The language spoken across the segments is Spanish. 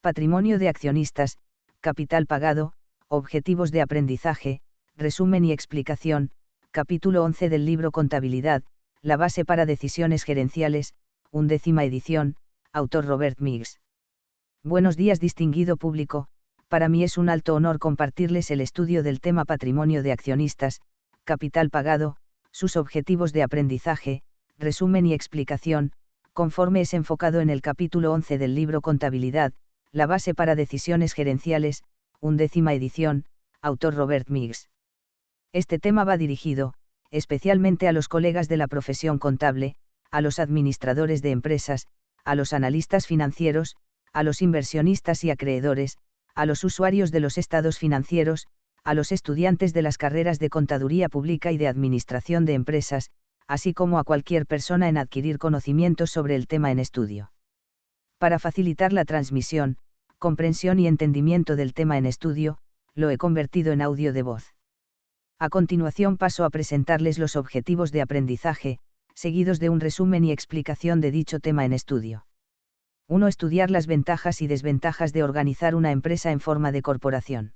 Patrimonio de accionistas, capital pagado, objetivos de aprendizaje, resumen y explicación, capítulo 11 del libro Contabilidad, la base para decisiones gerenciales, 11ª edición, autor Robert Miggs. Buenos días distinguido público, para mí es un alto honor compartirles el estudio del tema Patrimonio de accionistas, capital pagado, sus objetivos de aprendizaje, resumen y explicación, conforme es enfocado en el capítulo 11 del libro Contabilidad, la base para decisiones gerenciales, 11ª edición, autor Robert Miggs. Este tema va dirigido, especialmente a los colegas de la profesión contable, a los administradores de empresas, a los analistas financieros, a los inversionistas y acreedores, a los usuarios de los estados financieros, a los estudiantes de las carreras de Contaduría Pública y de Administración de Empresas, así como a cualquier persona en adquirir conocimientos sobre el tema en estudio. Para facilitar la transmisión, comprensión y entendimiento del tema en estudio, lo he convertido en audio de voz. A continuación paso a presentarles los objetivos de aprendizaje, seguidos de un resumen y explicación de dicho tema en estudio. 1. Estudiar las ventajas y desventajas de organizar una empresa en forma de corporación.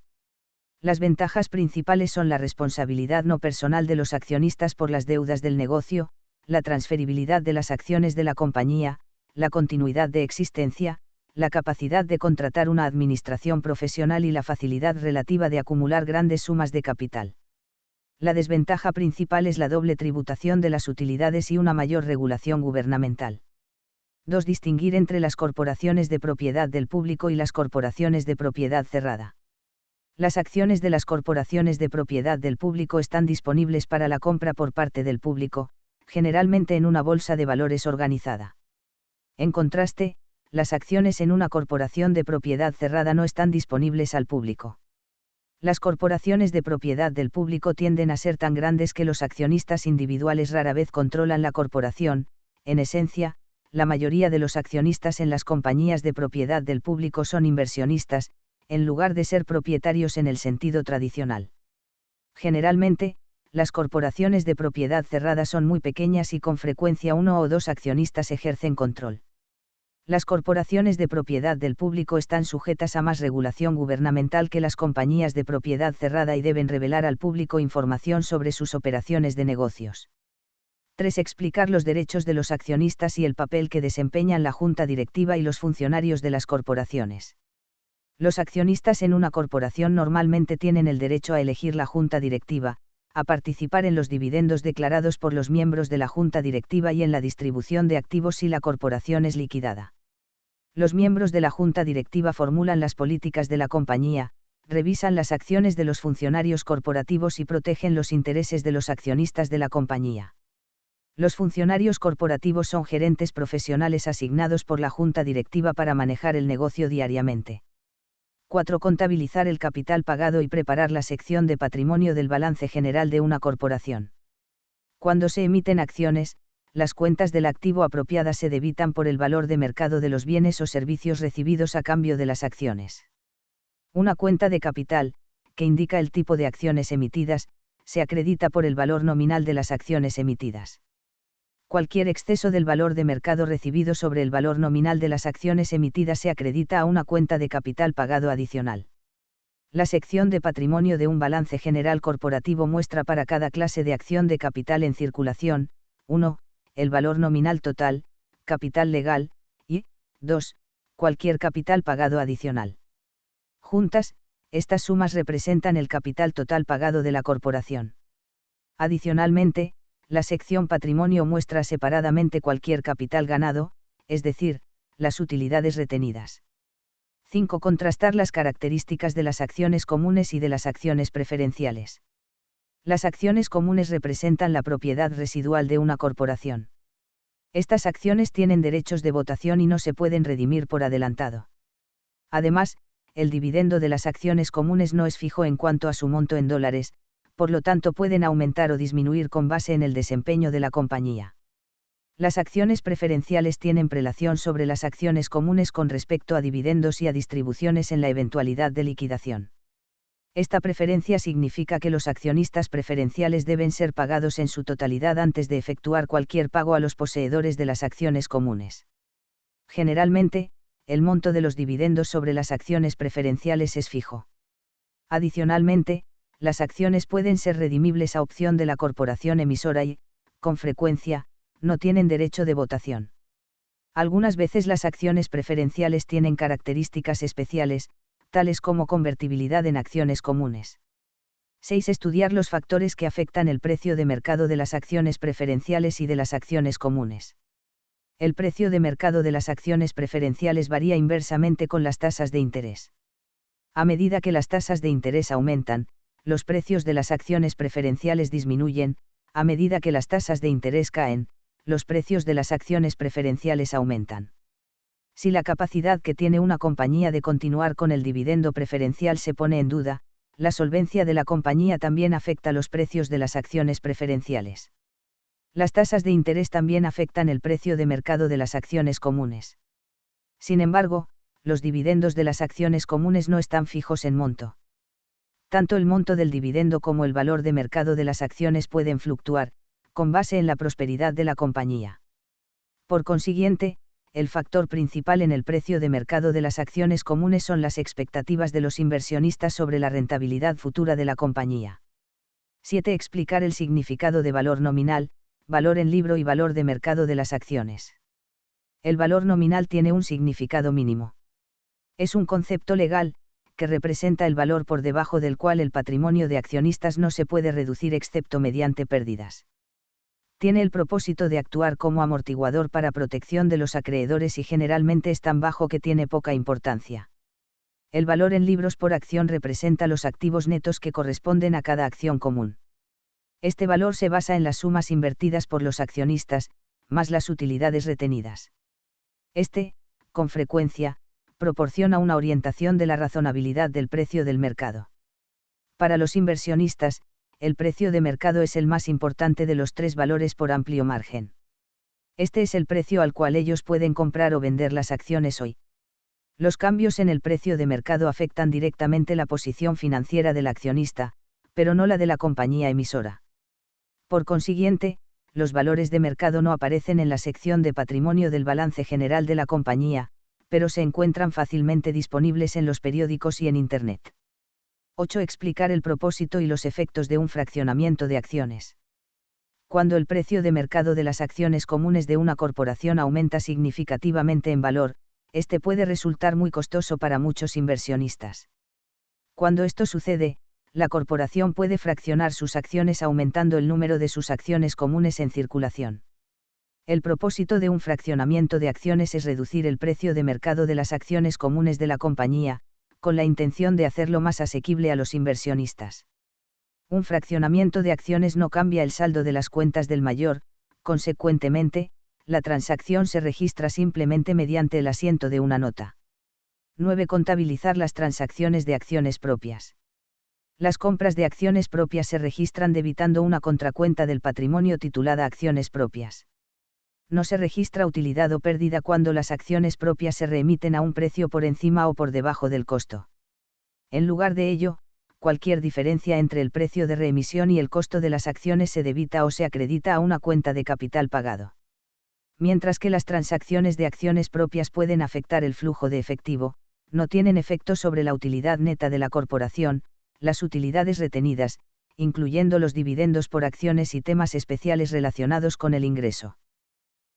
Las ventajas principales son la responsabilidad no personal de los accionistas por las deudas del negocio, la transferibilidad de las acciones de la compañía, la continuidad de existencia, la capacidad de contratar una administración profesional y la facilidad relativa de acumular grandes sumas de capital. La desventaja principal es la doble tributación de las utilidades y una mayor regulación gubernamental. 2. Distinguir entre las corporaciones de propiedad del público y las corporaciones de propiedad cerrada. Las acciones de las corporaciones de propiedad del público están disponibles para la compra por parte del público, generalmente en una bolsa de valores organizada. En contraste, las acciones en una corporación de propiedad cerrada no están disponibles al público. Las corporaciones de propiedad del público tienden a ser tan grandes que los accionistas individuales rara vez controlan la corporación. En esencia, la mayoría de los accionistas en las compañías de propiedad del público son inversionistas, en lugar de ser propietarios en el sentido tradicional. Generalmente, las corporaciones de propiedad cerrada son muy pequeñas y con frecuencia uno o dos accionistas ejercen control. Las corporaciones de propiedad del público están sujetas a más regulación gubernamental que las compañías de propiedad cerrada y deben revelar al público información sobre sus operaciones de negocios. 3. Explicar los derechos de los accionistas y el papel que desempeñan la junta directiva y los funcionarios de las corporaciones. Los accionistas en una corporación normalmente tienen el derecho a elegir la junta directiva, a participar en los dividendos declarados por los miembros de la junta directiva y en la distribución de activos si la corporación es liquidada. Los miembros de la junta directiva formulan las políticas de la compañía, revisan las acciones de los funcionarios corporativos y protegen los intereses de los accionistas de la compañía. Los funcionarios corporativos son gerentes profesionales asignados por la junta directiva para manejar el negocio diariamente. 4. Contabilizar el capital pagado y preparar la sección de patrimonio del balance general de una corporación. Cuando se emiten acciones, las cuentas del activo apropiadas se debitan por el valor de mercado de los bienes o servicios recibidos a cambio de las acciones. Una cuenta de capital, que indica el tipo de acciones emitidas, se acredita por el valor nominal de las acciones emitidas. Cualquier exceso del valor de mercado recibido sobre el valor nominal de las acciones emitidas se acredita a una cuenta de capital pagado adicional. La sección de patrimonio de un balance general corporativo muestra para cada clase de acción de capital en circulación, 1. El valor nominal total, capital legal, y, 2. Cualquier capital pagado adicional. Juntas, estas sumas representan el capital total pagado de la corporación. Adicionalmente, la sección patrimonio muestra separadamente cualquier capital ganado, es decir, las utilidades retenidas. 5. Contrastar las características de las acciones comunes y de las acciones preferenciales. Las acciones comunes representan la propiedad residual de una corporación. Estas acciones tienen derechos de votación y no se pueden redimir por adelantado. Además, el dividendo de las acciones comunes no es fijo en cuanto a su monto en dólares, por lo tanto pueden aumentar o disminuir con base en el desempeño de la compañía. Las acciones preferenciales tienen prelación sobre las acciones comunes con respecto a dividendos y a distribuciones en la eventualidad de liquidación. Esta preferencia significa que los accionistas preferenciales deben ser pagados en su totalidad antes de efectuar cualquier pago a los poseedores de las acciones comunes. Generalmente, el monto de los dividendos sobre las acciones preferenciales es fijo. Adicionalmente, las acciones pueden ser redimibles a opción de la corporación emisora y, con frecuencia, no tienen derecho de votación. Algunas veces las acciones preferenciales tienen características especiales, tales como convertibilidad en acciones comunes. 6. Estudiar los factores que afectan el precio de mercado de las acciones preferenciales y de las acciones comunes. El precio de mercado de las acciones preferenciales varía inversamente con las tasas de interés. A medida que las tasas de interés aumentan, los precios de las acciones preferenciales disminuyen; a medida que las tasas de interés caen, los precios de las acciones preferenciales aumentan. Si la capacidad que tiene una compañía de continuar con el dividendo preferencial se pone en duda, la solvencia de la compañía también afecta los precios de las acciones preferenciales. Las tasas de interés también afectan el precio de mercado de las acciones comunes. Sin embargo, los dividendos de las acciones comunes no están fijos en monto. Tanto el monto del dividendo como el valor de mercado de las acciones pueden fluctuar, con base en la prosperidad de la compañía. Por consiguiente, el factor principal en el precio de mercado de las acciones comunes son las expectativas de los inversionistas sobre la rentabilidad futura de la compañía. 7. Explicar el significado de valor nominal, valor en libro y valor de mercado de las acciones. El valor nominal tiene un significado mínimo. Es un concepto legal, que representa el valor por debajo del cual el patrimonio de accionistas no se puede reducir excepto mediante pérdidas. Tiene el propósito de actuar como amortiguador para protección de los acreedores y generalmente es tan bajo que tiene poca importancia. El valor en libros por acción representa los activos netos que corresponden a cada acción común. Este valor se basa en las sumas invertidas por los accionistas, más las utilidades retenidas. Con frecuencia, proporciona una orientación de la razonabilidad del precio del mercado. Para los inversionistas, el precio de mercado es el más importante de los tres valores por amplio margen. Este es el precio al cual ellos pueden comprar o vender las acciones hoy. Los cambios en el precio de mercado afectan directamente la posición financiera del accionista, pero no la de la compañía emisora. Por consiguiente, los valores de mercado no aparecen en la sección de patrimonio del balance general de la compañía, pero se encuentran fácilmente disponibles en los periódicos y en Internet. 8. Explicar el propósito y los efectos de un fraccionamiento de acciones. Cuando el precio de mercado de las acciones comunes de una corporación aumenta significativamente en valor, este puede resultar muy costoso para muchos inversionistas. Cuando esto sucede, la corporación puede fraccionar sus acciones aumentando el número de sus acciones comunes en circulación. El propósito de un fraccionamiento de acciones es reducir el precio de mercado de las acciones comunes de la compañía, con la intención de hacerlo más asequible a los inversionistas. Un fraccionamiento de acciones no cambia el saldo de las cuentas del mayor; consecuentemente, la transacción se registra simplemente mediante el asiento de una nota. 9. Contabilizar las transacciones de acciones propias. Las compras de acciones propias se registran debitando una contracuenta del patrimonio titulada acciones propias. No se registra utilidad o pérdida cuando las acciones propias se reemiten a un precio por encima o por debajo del costo. En lugar de ello, cualquier diferencia entre el precio de reemisión y el costo de las acciones se debita o se acredita a una cuenta de capital pagado. Mientras que las transacciones de acciones propias pueden afectar el flujo de efectivo, no tienen efecto sobre la utilidad neta de la corporación, las utilidades retenidas, incluyendo los dividendos por acciones y temas especiales relacionados con el ingreso.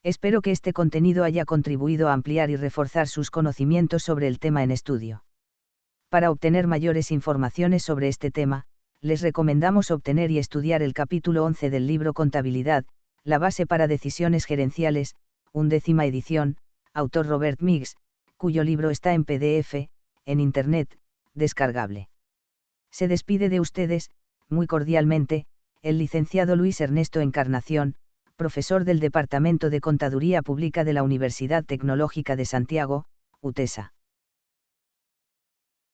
Espero que este contenido haya contribuido a ampliar y reforzar sus conocimientos sobre el tema en estudio. Para obtener mayores informaciones sobre este tema, les recomendamos obtener y estudiar el capítulo 11 del libro Contabilidad, la base para decisiones gerenciales, 11ª edición, autor Robert Meigs, cuyo libro está en PDF, en Internet, descargable. Se despide de ustedes, muy cordialmente, el licenciado Luis Ernesto Encarnación, profesor del Departamento de Contaduría Pública de la Universidad Tecnológica de Santiago, UTESA.